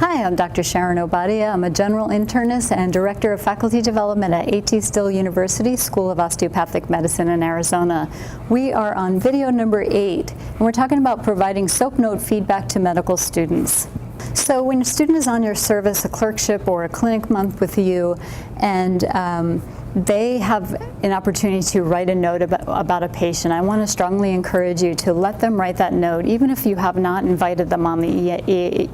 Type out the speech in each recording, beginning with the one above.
Hi, I'm Dr. Sharon Obadia. I'm a general internist and director of faculty development at A.T. Still University School of Osteopathic Medicine in Arizona. We are on video number 8, and we're talking about providing SOAP note feedback to medical students. So when a student is on your service, a clerkship or a clinic month with you, and they have an opportunity to write a note about a patient, I want to strongly encourage you to let them write that note, even if you have not invited them on the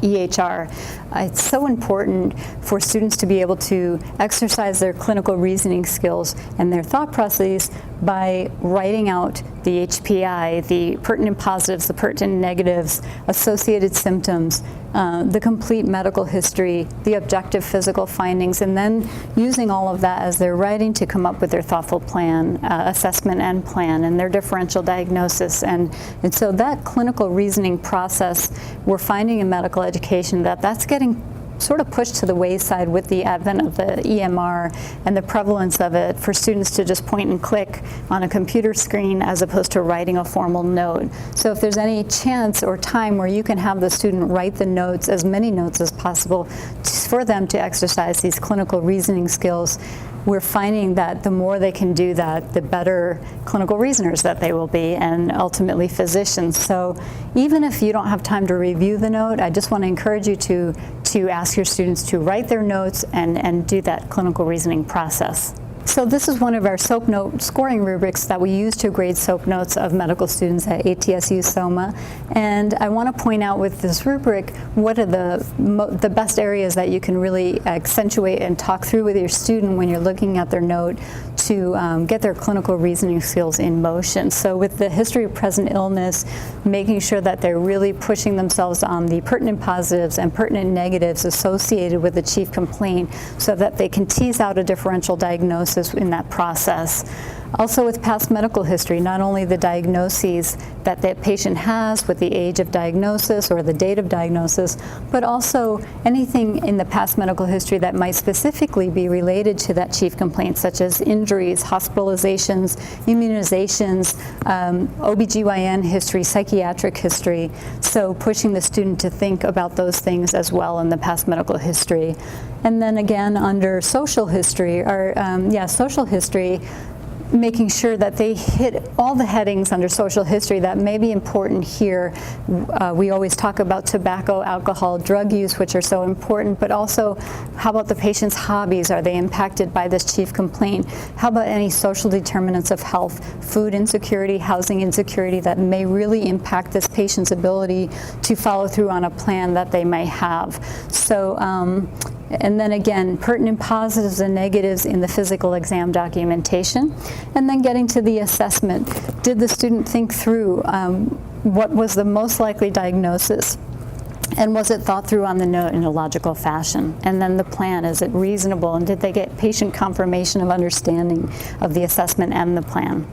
EHR. It's so important for students to be able to exercise their clinical reasoning skills and their thought processes by writing out the HPI, the pertinent positives, the pertinent negatives, associated symptoms, the complete medical history, the objective physical findings, and then using all of that as they're writing to come up with their thoughtful plan, assessment and plan, and their differential diagnosis. And so that clinical reasoning process, we're finding in medical education that that's getting sort of pushed to the wayside with the advent of the EMR and the prevalence of it for students to just point and click on a computer screen as opposed to writing a formal note. So if there's any chance or time where you can have the student write the notes, as many notes as possible, for them to exercise these clinical reasoning skills, we're finding that the more they can do that, the better clinical reasoners that they will be, and ultimately physicians. So even if you don't have time to review the note, I just want to encourage you to ask your students to write their notes and do that clinical reasoning process. So this is one of our SOAP note scoring rubrics that we use to grade SOAP notes of medical students at ATSU SOMA. And I want to point out with this rubric what are the best areas that you can really accentuate and talk through with your student when you're looking at their note to get their clinical reasoning skills in motion. So with the history of present illness, making sure that they're really pushing themselves on the pertinent positives and pertinent negatives associated with the chief complaint so that they can tease out a differential diagnosis in that process. Also with past medical history, not only the diagnoses that the patient has with the age of diagnosis or the date of diagnosis, but also anything in the past medical history that might specifically be related to that chief complaint, such as injuries, hospitalizations, immunizations, OBGYN history, psychiatric history. So pushing the student to think about those things as well in the past medical history. And then again, under social history, social history, making sure that they hit all the headings under social history that may be important here. We always talk about tobacco, alcohol, drug use, which are so important, but also how about the patient's hobbies? Are they impacted by this chief complaint? How about any social determinants of health, food insecurity, housing insecurity that may really impact this patient's ability to follow through on a plan that they may have? So, and then again, pertinent positives and negatives in the physical exam documentation. And then getting to the assessment. Did the student think through what was the most likely diagnosis? And was it thought through on the note in a logical fashion? And then the plan, is it reasonable? And did they get patient confirmation of understanding of the assessment and the plan?